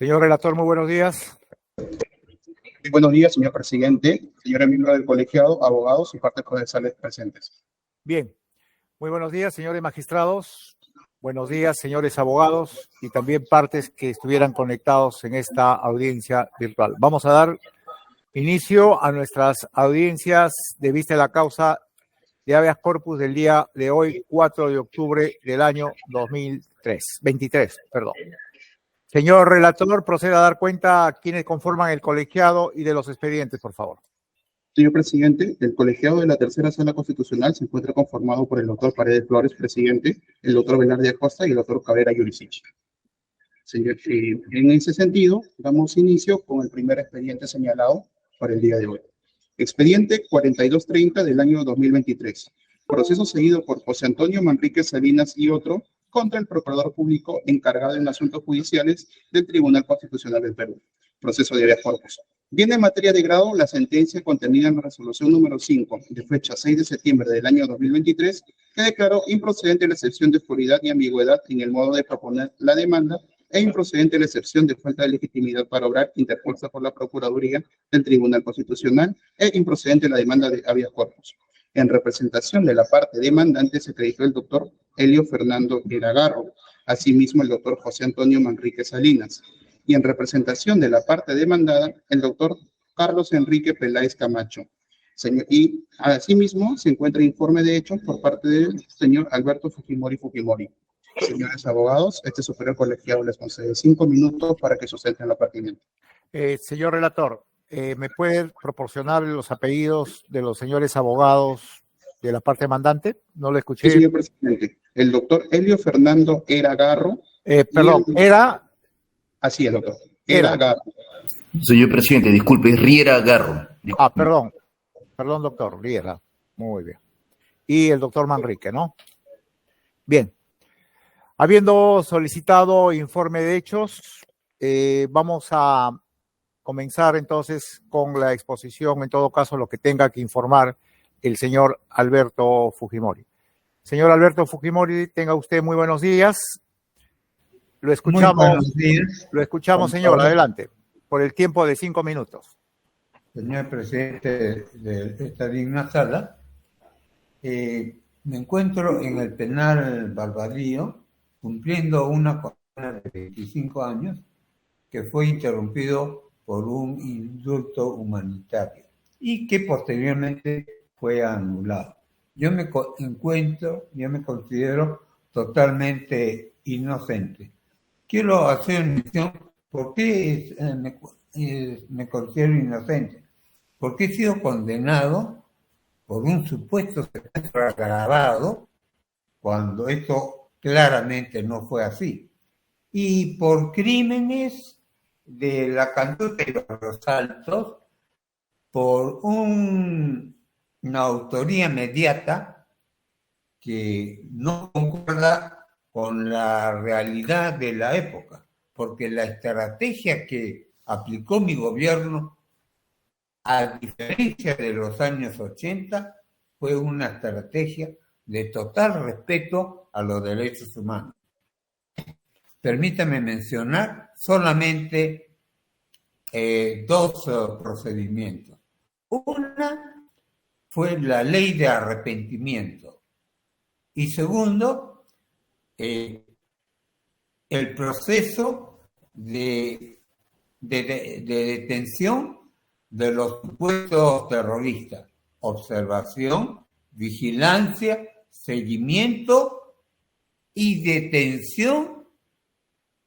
Señor relator, muy buenos días. Muy buenos días, señor presidente, señores miembros del colegiado, abogados y partes procesales presentes. Bien, muy buenos días, señores magistrados. Buenos días, señores abogados y también partes que estuvieran conectados en esta audiencia virtual. Vamos a dar inicio a nuestras audiencias de vista de la causa de habeas corpus del día de hoy, 4 de octubre del año 2023. Señor relator, proceda a dar cuenta a quienes conforman el colegiado y de los expedientes, por favor. Señor presidente, el colegiado de la tercera sala constitucional se encuentra conformado por el doctor Paredes Flores, presidente, el doctor Velarde Acosta y el doctor Cabrera Yurisic. Señor, en ese sentido, damos inicio con el primer expediente señalado para el día de hoy. Expediente 4230 del año 2023. Proceso seguido por José Antonio Manrique Salinas y otro contra el procurador público encargado en asuntos judiciales del Tribunal Constitucional del Perú. Proceso de habeas corpus. Viene en materia de grado la sentencia contenida en la resolución número 5 de fecha 6 de septiembre del año 2023 que declaró improcedente la excepción de oscuridad y ambigüedad en el modo de proponer la demanda e improcedente la excepción de falta de legitimidad para obrar interpuesta por la Procuraduría del Tribunal Constitucional e improcedente la demanda de habeas corpus. En representación de la parte demandante se acreditó el doctor Helio Fernando Eragarro, asimismo el doctor José Antonio Manrique Salinas, y en representación de la parte demandada, el doctor Carlos Enrique Peláez Camacho. Y asimismo se encuentra informe de hechos por parte del señor Alberto Fujimori. Señores abogados, este superior colegiado les concede 5 minutos para que sustenten lo pertinente. Señor relator, ¿me puede proporcionar los apellidos de los señores abogados de la parte demandante? No lo escuché. Sí, señor presidente. El doctor Helio Fernando Eragarro. Era... Así es, doctor. Eragarro. Señor presidente, disculpe, es Riera Garro. Perdón, doctor, Riera. Muy bien. Y el doctor Manrique, ¿no? Bien. Habiendo solicitado informe de hechos, vamos a comenzar entonces con la exposición, en todo caso, lo que tenga que informar el señor Alberto Fujimori. Señor Alberto Fujimori, tenga usted muy buenos días. Lo escuchamos. Muy buenos días. Lo escuchamos, señor. Adelante. Por el tiempo de 5 minutos. Señor presidente de esta digna sala, me encuentro en el penal Barbadillo cumpliendo una condena de 25 años que fue interrumpido por un indulto humanitario y que posteriormente fue anulado. Yo me considero totalmente inocente. Quiero hacer mención, ¿por qué me considero inocente? Porque he sido condenado por un supuesto secuestro agravado, cuando esto claramente no fue así, y por crímenes de la Cantuta y los Altos, por una autoría mediata que no concuerda con la realidad de la época, porque la estrategia que aplicó mi gobierno, a diferencia de los años 80, fue una estrategia de total respeto a los derechos humanos. Permítame mencionar solamente 2 procedimientos. Una fue la ley de arrepentimiento y segundo, el proceso de detención de los supuestos terroristas, observación, vigilancia, seguimiento y detención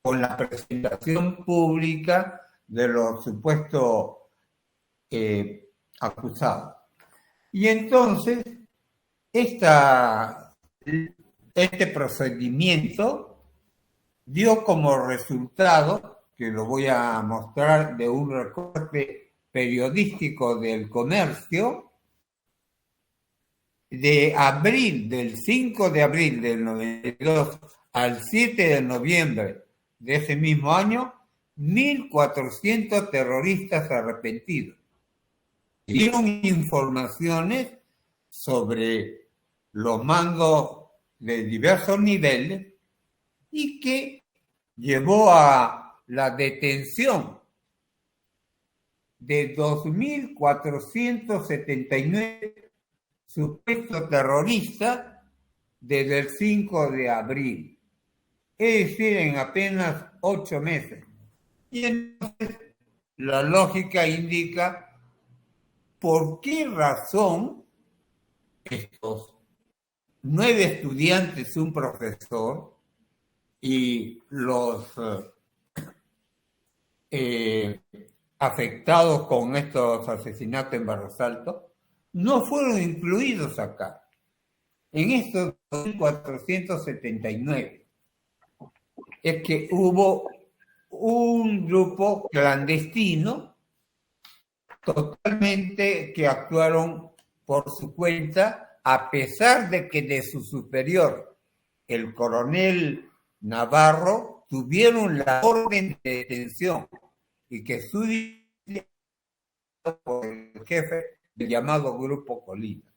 con la presentación pública de los supuestos acusados. Y entonces, este procedimiento dio como resultado, que lo voy a mostrar de un recorte periodístico del Comercio, del 5 de abril del 92 al 7 de noviembre de ese mismo año, 1.400 terroristas arrepentidos. Dieron informaciones sobre los mandos de diversos niveles y que llevó a la detención de 2.479 supuestos terroristas desde el 5 de abril, es decir, en apenas 8 meses. Y entonces la lógica indica por qué razón estos 9 estudiantes, un profesor, y los afectados con estos asesinatos en Barros Altos no fueron incluidos acá, en estos 2.479. Es que hubo un grupo clandestino totalmente que actuaron por su cuenta, a pesar de que de su superior, el coronel Navarro, tuvieron la orden de detención y que su por el jefe del llamado Grupo Colina.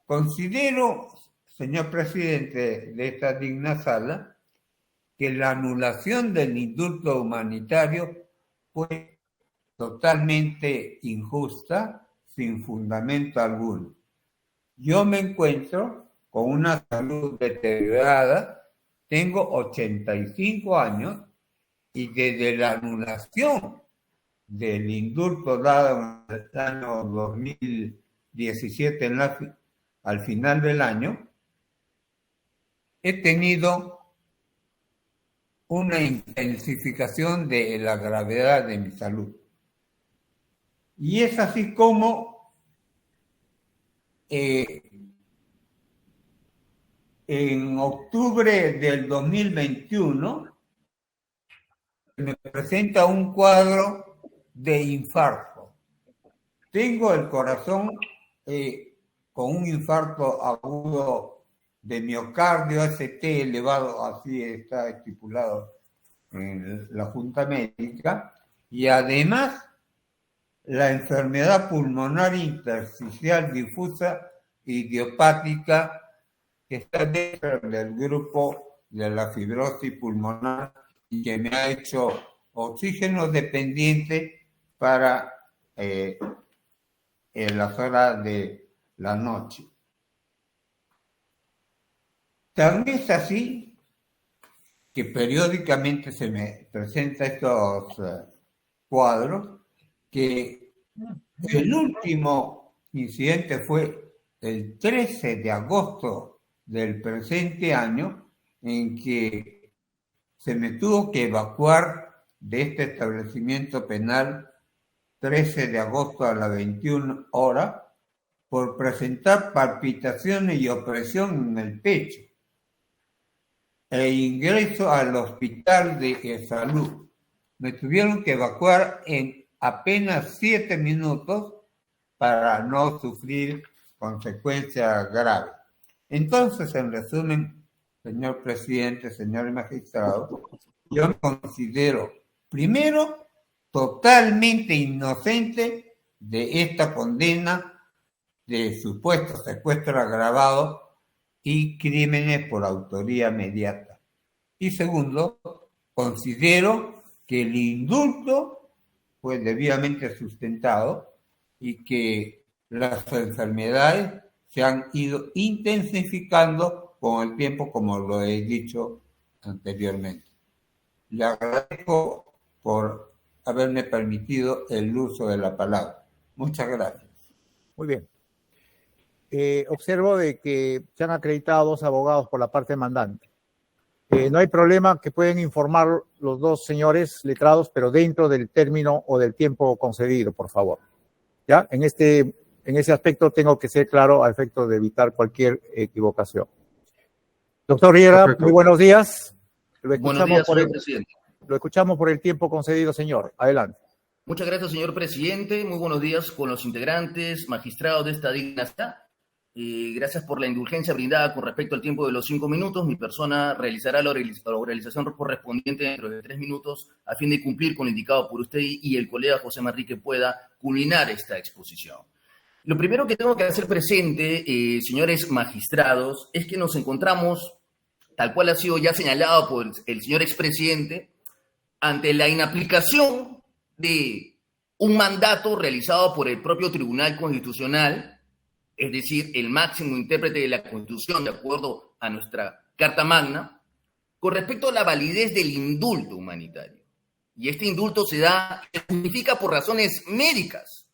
Considero, señor presidente de esta digna sala, que la anulación del indulto humanitario fue totalmente injusta, sin fundamento alguno. Yo me encuentro con una salud deteriorada, tengo 85 años y desde la anulación del indulto dado en el año 2017 al final del año, he tenido una intensificación de la gravedad de mi salud. Y es así como en octubre del 2021 me presenta un cuadro de infarto. Tengo el corazón con un infarto agudo de miocardio, ST elevado, así está estipulado en la Junta Médica, y además la enfermedad pulmonar intersticial difusa idiopática que está dentro del grupo de la fibrosis pulmonar y que me ha hecho oxígeno dependiente para en las horas de la noche. También es así que periódicamente se me presentan estos cuadros, que el último incidente fue el 13 de agosto del presente año, en que se me tuvo que evacuar de este establecimiento penal 13 de agosto a las 21 horas por presentar palpitaciones y opresión en el pecho e ingreso al hospital de salud. Me tuvieron que evacuar en apenas 7 minutos para no sufrir consecuencias graves. Entonces, en resumen, señor presidente, señores magistrados, yo me considero, primero, totalmente inocente de esta condena de supuesto secuestro agravado y crímenes por autoría mediata. Y segundo, considero que el indulto fue debidamente sustentado y que las enfermedades se han ido intensificando con el tiempo, como lo he dicho anteriormente. Le agradezco por haberme permitido el uso de la palabra. Muchas gracias. Muy bien. Observo de que se han acreditado 2 abogados por la parte demandante. No hay problema, que pueden informar los 2 señores letrados, pero dentro del término o del tiempo concedido, por favor. ¿Ya? En ese aspecto tengo que ser claro a efecto de evitar cualquier equivocación. Doctor Riera, perfecto. Muy buenos días. Buenos días, señor presidente. Lo escuchamos por el tiempo concedido, señor. Adelante. Muchas gracias, señor presidente. Muy buenos días con los integrantes, magistrados de esta digna sala. Gracias por la indulgencia brindada con respecto al tiempo de los 5 minutos. Mi persona realizará la oralización correspondiente dentro de 3 minutos a fin de cumplir con lo indicado por usted y el colega José Manrique pueda culminar esta exposición. Lo primero que tengo que hacer presente, señores magistrados, es que nos encontramos, tal cual ha sido ya señalado por el señor expresidente, ante la inaplicación de un mandato realizado por el propio Tribunal Constitucional, es decir, el máximo intérprete de la Constitución, de acuerdo a nuestra Carta Magna, con respecto a la validez del indulto humanitario. Y este indulto se justifica por razones médicas,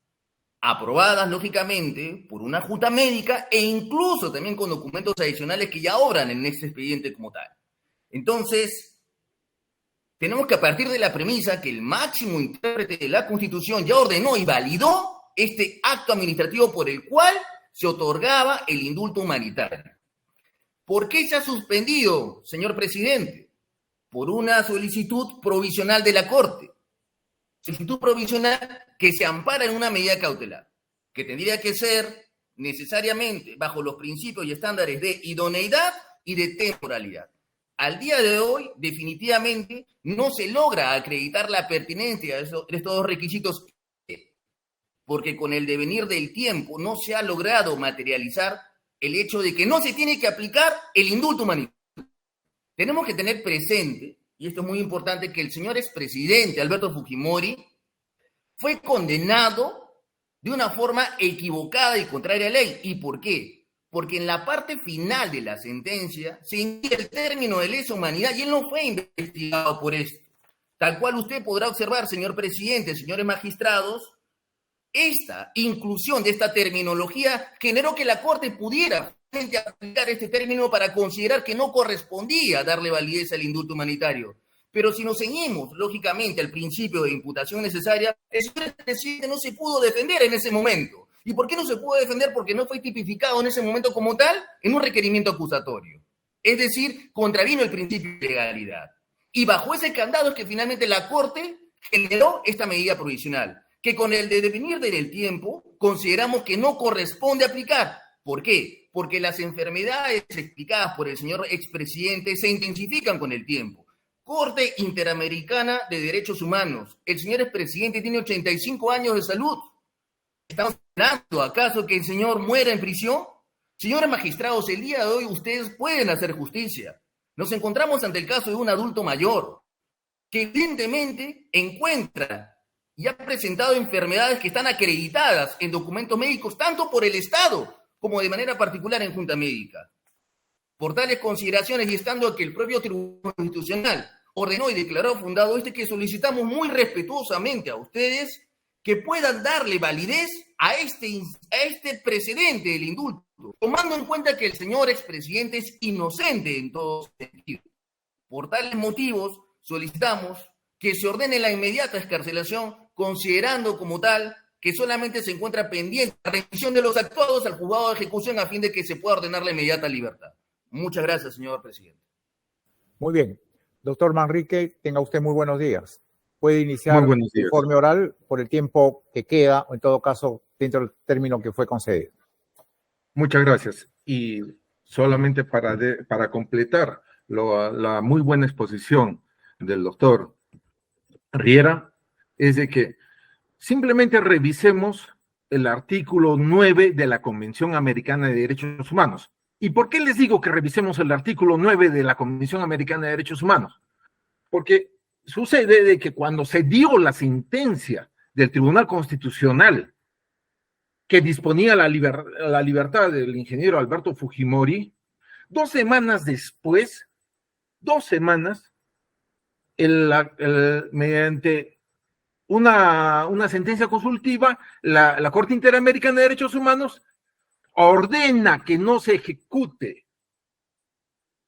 aprobadas, lógicamente, por una junta médica e incluso también con documentos adicionales que ya obran en este expediente como tal. Entonces, tenemos que a partir de la premisa que el máximo intérprete de la Constitución ya ordenó y validó este acto administrativo por el cual se otorgaba el indulto humanitario. ¿Por qué se ha suspendido, señor presidente? Por una solicitud provisional de la Corte. Solicitud provisional que se ampara en una medida cautelar, que tendría que ser necesariamente bajo los principios y estándares de idoneidad y de temporalidad. Al día de hoy, definitivamente, no se logra acreditar la pertinencia de estos dos requisitos, porque con el devenir del tiempo no se ha logrado materializar el hecho de que no se tiene que aplicar el indulto humanitario. Tenemos que tener presente, y esto es muy importante, que el señor expresidente Alberto Fujimori fue condenado de una forma equivocada y contraria a la ley. ¿Y por qué? Porque en la parte final de la sentencia se indica el término de lesa humanidad y él no fue investigado por esto. Tal cual usted podrá observar, señor presidente, señores magistrados, esta inclusión de esta terminología generó que la Corte pudiera aplicar este término para considerar que no correspondía darle validez al indulto humanitario. Pero si nos ceñimos, lógicamente, al principio de imputación necesaria, el señor presidente no se pudo defender en ese momento. ¿Y por qué no se pudo defender? Porque no fue tipificado en ese momento como tal en un requerimiento acusatorio. Es decir, contravino el principio de legalidad. Y bajo ese candado es que finalmente la Corte generó esta medida provisional, que con el devenir del tiempo consideramos que no corresponde aplicar. ¿Por qué? Porque las enfermedades explicadas por el señor expresidente se intensifican con el tiempo. Corte Interamericana de Derechos Humanos. El señor expresidente tiene 85 años de salud. ¿Estamos esperando acaso que el señor muera en prisión? Señores magistrados, el día de hoy ustedes pueden hacer justicia. Nos encontramos ante el caso de un adulto mayor que evidentemente encuentra y ha presentado enfermedades que están acreditadas en documentos médicos tanto por el Estado como de manera particular en Junta Médica. Por tales consideraciones y estando que el propio Tribunal Constitucional ordenó y declaró fundado que solicitamos muy respetuosamente a ustedes que puedan darle validez a este precedente del indulto, tomando en cuenta que el señor expresidente es inocente en todo sentido. Por tales motivos, solicitamos que se ordene la inmediata excarcelación, considerando como tal que solamente se encuentra pendiente la remisión de los actuados al juzgado de ejecución a fin de que se pueda ordenar la inmediata libertad. Muchas gracias, señor presidente. Muy bien. Doctor Manrique, tenga usted muy buenos días. Puede iniciar el informe oral por el tiempo que queda, o en todo caso, dentro del término que fue concedido. Muchas gracias. Y solamente para completar la muy buena exposición del doctor Riera, es de que simplemente revisemos el artículo 9 de la Convención Americana de Derechos Humanos. ¿Y por qué les digo que revisemos el artículo 9 de la Convención Americana de Derechos Humanos? Porque sucede de que cuando se dio la sentencia del Tribunal Constitucional que disponía la libertad del ingeniero Alberto Fujimori, 2 semanas después, mediante una sentencia consultiva, la Corte Interamericana de Derechos Humanos ordena que no se ejecute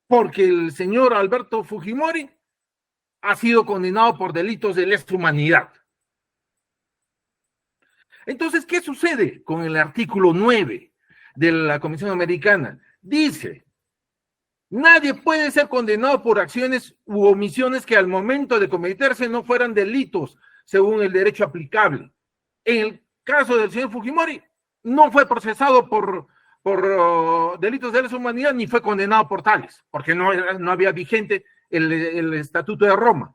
porque el señor Alberto Fujimori ha sido condenado por delitos de lesa humanidad. Entonces, ¿qué sucede con el artículo 9 de la Convención Americana? Dice: nadie puede ser condenado por acciones u omisiones que al momento de cometerse no fueran delitos según el derecho aplicable. En el caso del señor Fujimori, no fue procesado por delitos de lesa humanidad ni fue condenado por tales, porque no había vigente el Estatuto de Roma.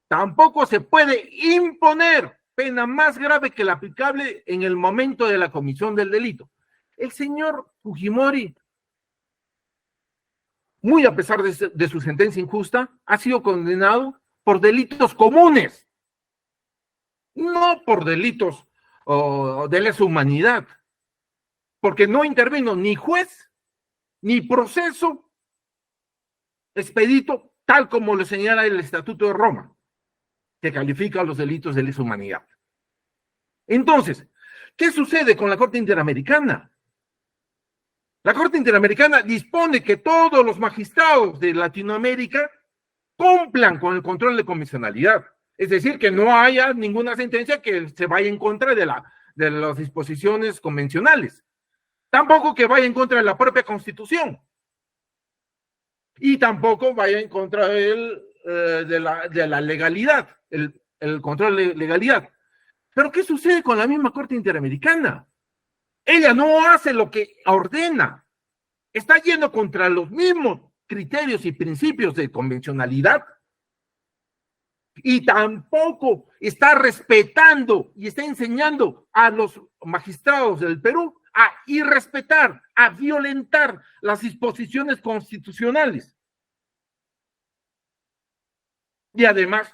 Tampoco se puede imponer pena más grave que la aplicable en el momento de la comisión del delito. El señor Fujimori, muy a pesar de su sentencia injusta, ha sido condenado por delitos comunes, no por delitos de lesa humanidad, porque no intervino ni juez ni proceso expedito, tal como lo señala el Estatuto de Roma, que califica los delitos de lesa humanidad. Entonces, ¿qué sucede con la Corte Interamericana? La Corte Interamericana dispone que todos los magistrados de Latinoamérica cumplan con el control de convencionalidad. Es decir, que no haya ninguna sentencia que se vaya en contra de las disposiciones convencionales. Tampoco que vaya en contra de la propia Constitución. Y tampoco vaya en contra de la legalidad, el control de legalidad. Pero ¿qué sucede con la misma Corte Interamericana? Ella no hace lo que ordena. Está yendo contra los mismos criterios y principios de convencionalidad. Y tampoco está respetando y está enseñando a los magistrados del Perú a irrespetar, a violentar las disposiciones constitucionales. Y además,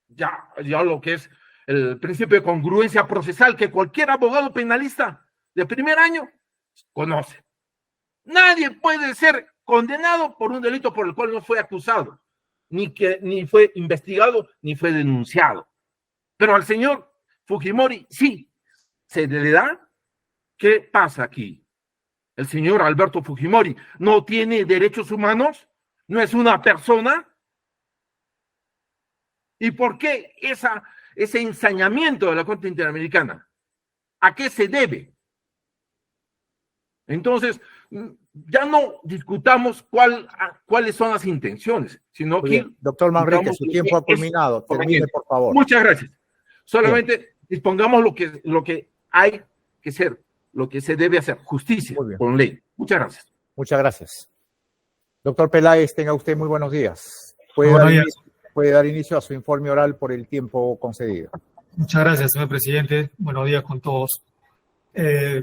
ya lo que es el principio de congruencia procesal que cualquier abogado penalista de primer año conoce. Nadie puede ser condenado por un delito por el cual no fue acusado, ni fue investigado, ni fue denunciado. Pero al señor Fujimori sí se le da. ¿Qué pasa aquí? El señor Alberto Fujimori no tiene derechos humanos, no es una persona. ¿Y por qué ese ensañamiento de la Corte Interamericana? ¿A qué se debe? Entonces, ya no discutamos cuáles son las intenciones, sino Muy que... bien. Doctor Manrique, su tiempo ha culminado. Termine, por favor. Muchas gracias. Solamente dispongamos lo que hay que ser, lo que se debe hacer, justicia con ley. Muchas gracias. Muchas gracias. Doctor Peláez, tenga usted muy buenos días. Puede dar inicio a su informe oral por el tiempo concedido. Muchas gracias, señor presidente. Buenos días con todos.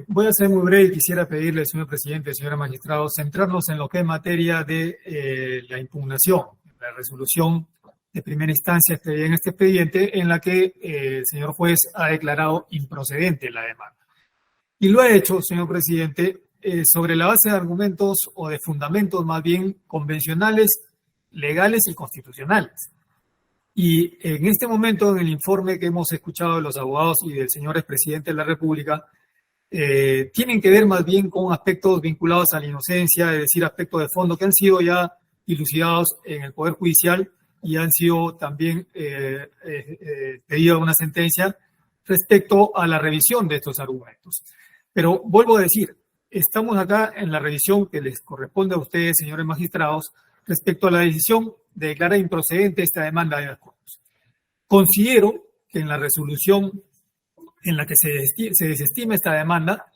Voy a ser muy breve y quisiera pedirle, señor presidente, señora magistrado, centrarnos en lo que es materia de la impugnación, la resolución de primera instancia en este expediente en la que el señor juez ha declarado improcedente la demanda. Y lo ha hecho, señor presidente, sobre la base de argumentos o de fundamentos más bien convencionales, legales y constitucionales. Y en este momento, en el informe que hemos escuchado de los abogados y del señor expresidente de la República, tienen que ver más bien con aspectos vinculados a la inocencia, es decir, aspectos de fondo que han sido ya dilucidados en el Poder Judicial y han sido también pedido una sentencia respecto a la revisión de estos argumentos. Pero vuelvo a decir, estamos acá en la revisión que les corresponde a ustedes, señores magistrados, respecto a la decisión de declarar improcedente esta demanda de habeas corpus. Considero que en la resolución en la que se desestima esta demanda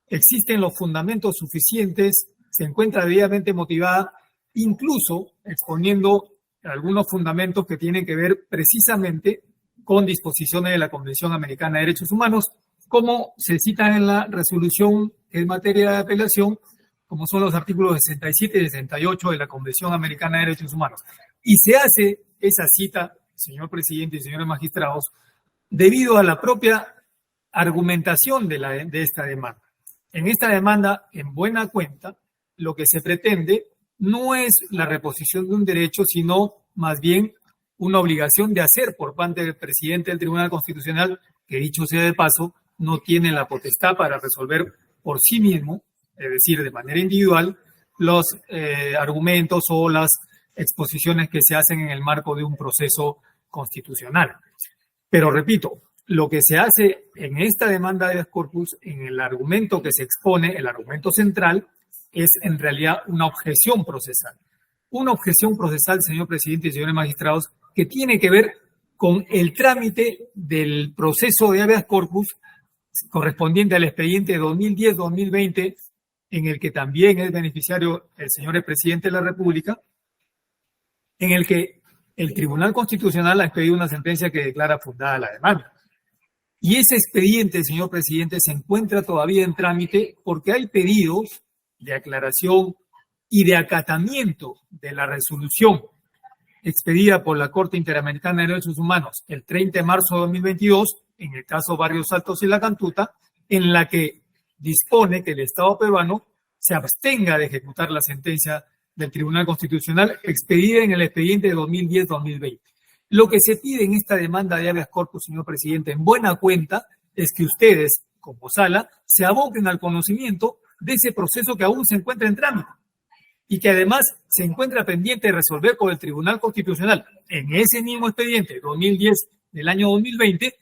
existen los fundamentos suficientes, se encuentra debidamente motivada, incluso exponiendo algunos fundamentos que tienen que ver precisamente con disposiciones de la Convención Americana de Derechos Humanos, como se citan en la resolución en materia de apelación, como son los artículos 67 y 68 de la Convención Americana de Derechos Humanos. Y se hace esa cita, señor presidente y señores magistrados, debido a la propia argumentación de esta demanda. En esta demanda, en buena cuenta, lo que se pretende no es la reposición de un derecho, sino más bien una obligación de hacer por parte del presidente del Tribunal Constitucional, que dicho sea de paso, no tiene la potestad para resolver por sí mismo, es decir, de manera individual, los argumentos o las exposiciones que se hacen en el marco de un proceso constitucional. Pero repito, lo que se hace en esta demanda de habeas corpus, en el argumento que se expone, el argumento central, es en realidad una objeción procesal. Una objeción procesal, señor presidente y señores magistrados, que tiene que ver con el trámite del proceso de habeas corpus correspondiente al expediente 2010-2020, en el que también es beneficiario el señor expresidente de la República, en el que el Tribunal Constitucional ha expedido una sentencia que declara fundada la demanda. Y ese expediente, señor presidente, se encuentra todavía en trámite porque hay pedidos de aclaración y de acatamiento de la resolución expedida por la Corte Interamericana de Derechos Humanos el 30 de marzo de 2022, en el caso Barrios Altos y La Cantuta, en la que dispone que el Estado peruano se abstenga de ejecutar la sentencia del Tribunal Constitucional expedida en el expediente de 2010-2020. Lo que se pide en esta demanda de habeas corpus, señor presidente, en buena cuenta, es que ustedes, como sala, se aboquen al conocimiento de ese proceso que aún se encuentra en trámite y que además se encuentra pendiente de resolver por el Tribunal Constitucional en ese mismo expediente 2010 del año 2020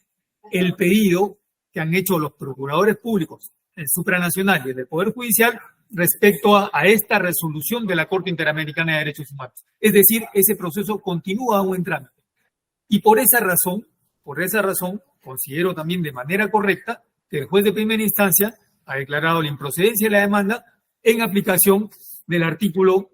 el pedido que han hecho los procuradores públicos, el supranacional y el del Poder Judicial respecto a esta resolución de la Corte Interamericana de Derechos Humanos. Es decir, ese proceso continúa aún en trámite. Y por esa razón, considero también de manera correcta que el juez de primera instancia ha declarado la improcedencia de la demanda en aplicación del artículo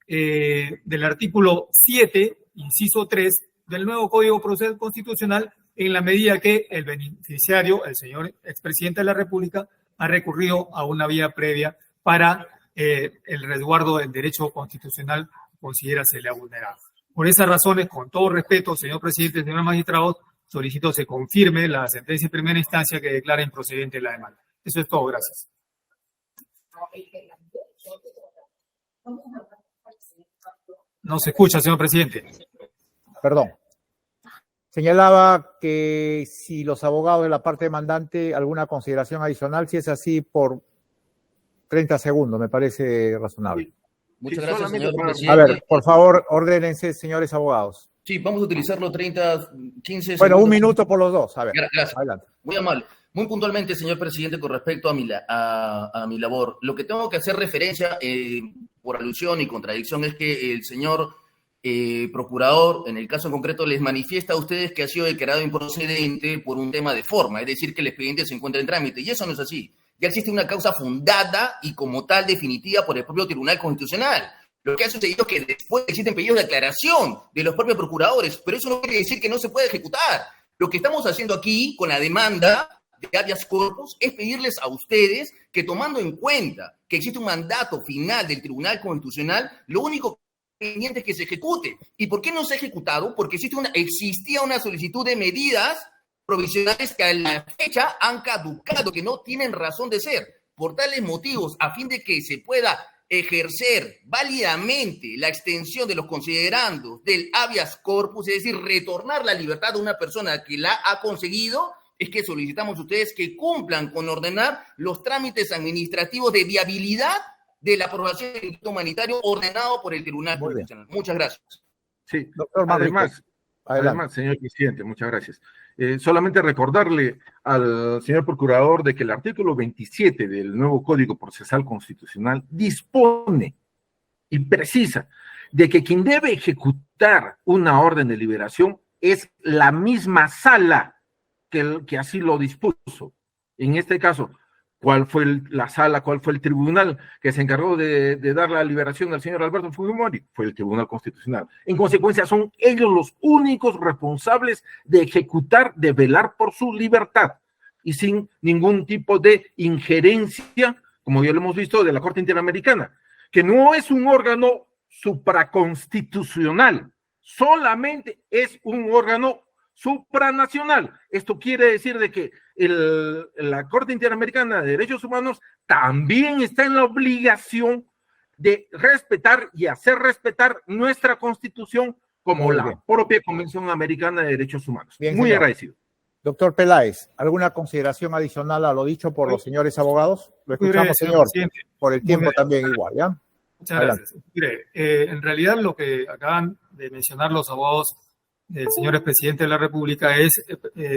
7, inciso 3 del nuevo Código Procesal Constitucional, en la medida que el beneficiario, el señor expresidente de la República, ha recurrido a una vía previa para el resguardo del derecho constitucional que considera se le ha vulnerado. Por esas razones, con todo respeto, señor presidente, señores magistrados, solicito se confirme la sentencia en primera instancia que declara improcedente la demanda. Eso es todo, gracias. No se escucha, señor presidente. Perdón. Señalaba que si los abogados de la parte demandante, alguna consideración adicional, si es así, por 30 segundos, me parece razonable. Muchas Sí, gracias, señor A presidente. ver, por favor, ordénense, señores abogados. Sí, vamos a utilizarlo 30, 15 segundos. Bueno, un minuto por los dos. A ver, Gracias. adelante. Muy amable. Muy puntualmente, señor presidente, con respecto a mi labor. Lo que tengo que hacer referencia, por alusión y contradicción, es que el señor procurador, en el caso en concreto, les manifiesta a ustedes que ha sido declarado improcedente por un tema de forma, es decir, que el expediente se encuentra en trámite. Y eso no es así. Ya existe una causa fundada y como tal definitiva por el propio Tribunal Constitucional. Lo que ha sucedido es que después existen pedidos de aclaración de los propios procuradores, pero eso no quiere decir que no se puede ejecutar. Lo que estamos haciendo aquí con la demanda de habeas corpus es pedirles a ustedes que, tomando en cuenta que existe un mandato final del Tribunal Constitucional, lo único pendiente es que se ejecute. ¿Y por qué no se ha ejecutado? Porque existía una solicitud de medidas provisionales que a la fecha han caducado, que no tienen razón de ser. Por tales motivos, a fin de que se pueda ejercer válidamente la extensión de los considerandos del habeas corpus, es decir, retornar la libertad a una persona que la ha conseguido, es que solicitamos a ustedes que cumplan con ordenar los trámites administrativos de viabilidad de la aprobación del delito humanitario ordenado por el Tribunal Constitucional. Muchas gracias. Sí, Doctor Manrique, además, señor presidente, muchas gracias. Solamente recordarle al señor procurador de que el artículo 27 del nuevo Código Procesal Constitucional dispone y precisa de que quien debe ejecutar una orden de liberación es la misma sala que así lo dispuso. En este caso, ¿cuál fue la sala, cuál fue el tribunal que se encargó de dar la liberación al señor Alberto Fujimori? Fue el Tribunal Constitucional. En consecuencia, son ellos los únicos responsables de ejecutar, de velar por su libertad y sin ningún tipo de injerencia, como ya lo hemos visto, de la Corte Interamericana, que no es un órgano supraconstitucional, solamente es un órgano supranacional. Esto quiere decir de que la Corte Interamericana de Derechos Humanos también está en la obligación de respetar y hacer respetar nuestra Constitución como Muy la bien. propia Convención Americana de Derechos Humanos. Bien, Muy señor. agradecido. Doctor Peláez, ¿alguna consideración adicional a lo dicho por los señores abogados? Lo Muy breve, escuchamos, señor, presidente. por el tiempo breve. también igual, ¿ya? Muchas Adelante. gracias. Mire, en realidad lo que acaban de mencionar los abogados del señor expresidente de la República es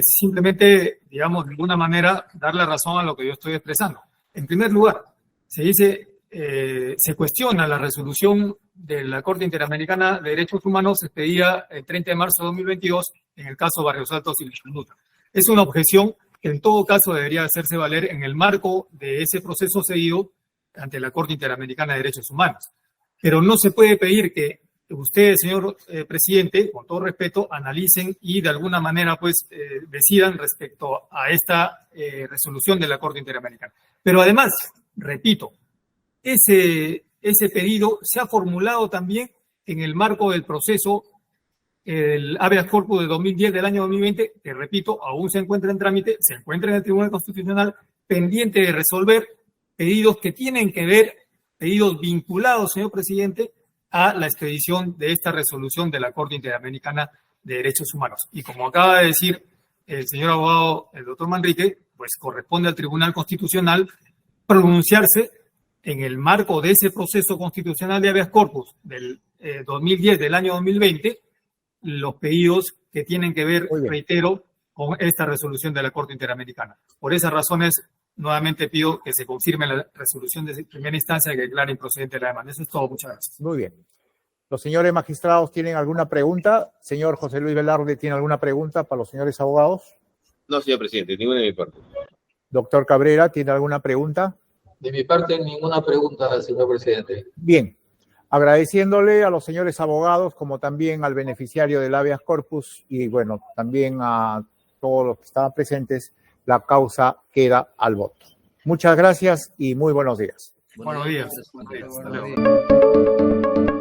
simplemente, digamos, de alguna manera dar la razón a lo que yo estoy expresando. En primer lugar, se dice, se cuestiona la resolución de la Corte Interamericana de Derechos Humanos expedida el 30 de marzo de 2022 en el caso Barrios Altos y La Cantuta. Es una objeción que en todo caso debería hacerse valer en el marco de ese proceso seguido ante la Corte Interamericana de Derechos Humanos. Pero no se puede pedir que ustedes, señor presidente, con todo respeto, analicen y de alguna manera pues decidan respecto a esta resolución de la Corte Interamericana. Pero además, repito, ese pedido se ha formulado también en el marco del proceso el habeas corpus de 2010 del año 2020, que repito, aún se encuentra en trámite, se encuentra en el Tribunal Constitucional pendiente de resolver pedidos que tienen que ver, pedidos vinculados, señor presidente, a la expedición de esta resolución de la Corte Interamericana de Derechos Humanos. Y como acaba de decir el señor abogado, el doctor Manrique, pues corresponde al Tribunal Constitucional pronunciarse en el marco de ese proceso constitucional de habeas corpus del 2010 del año 2020, los pedidos que tienen que ver, reitero, con esta resolución de la Corte Interamericana. Por esas razones, nuevamente pido que se confirme la resolución de primera instancia que declare improcedente la demanda. Eso es todo. Muchas gracias. Muy bien. ¿Los señores magistrados tienen alguna pregunta? Señor José Luis Velarde, ¿tiene alguna pregunta para los señores abogados? No, señor presidente, ninguna de mi parte. Doctor Cabrera, ¿tiene alguna pregunta? De mi parte, ninguna pregunta, señor presidente. Bien. Agradeciéndole a los señores abogados, como también al beneficiario del habeas corpus y, bueno, también a todos los que estaban presentes, la causa queda al voto. Muchas gracias y muy buenos días. Buenos días. Hasta luego.